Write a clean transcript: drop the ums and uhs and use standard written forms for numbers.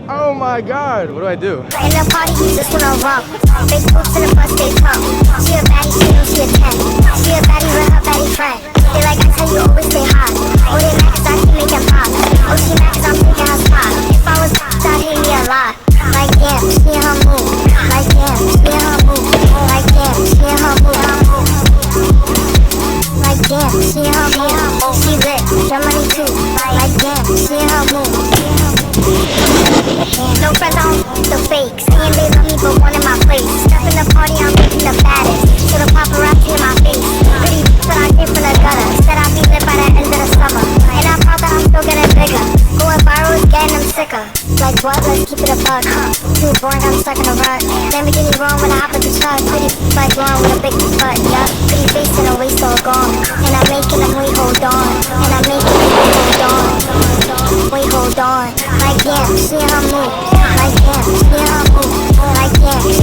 Oh my God, what do I do? In the party, you just wanna rump. Big boobs in the bus, they pump. She a baddie, she knows she a 10. She a baddie with her baddie friend. They like I tell you, always stay hot. Oh, they mad cause I keep making pop. Oh, she mad cause I'm taking her spot. If I was I'd hate me a lot. Like damn, she in her move. Like damn, she in her move. Like damn, she in her move. Like damn, she in her move. She lit, your money too. Like damn, she in her move. No friends, I don't the fake. Saying they love me, but one in my place. Step in the party, I'm making the baddest. So the paparazzi in my face. Pretty, but I came from the gutter. Said I'd be lit by the end of the summer. And I'm proud that I'm still getting bigger. Going viral is getting them sicker. Like what? Let's keep it a bug. Too boring, I'm stuck in a rut. Lamborghini wrong when I hop at the truck. Pretty like blonde with a big butt, yeah. Pretty face and a waist all gone. And I'm making them wait, hold on. And I'm making them wait, hold on. Wait, hold on. Like damn, she in her move. Like damn, she in her move. Like damn, she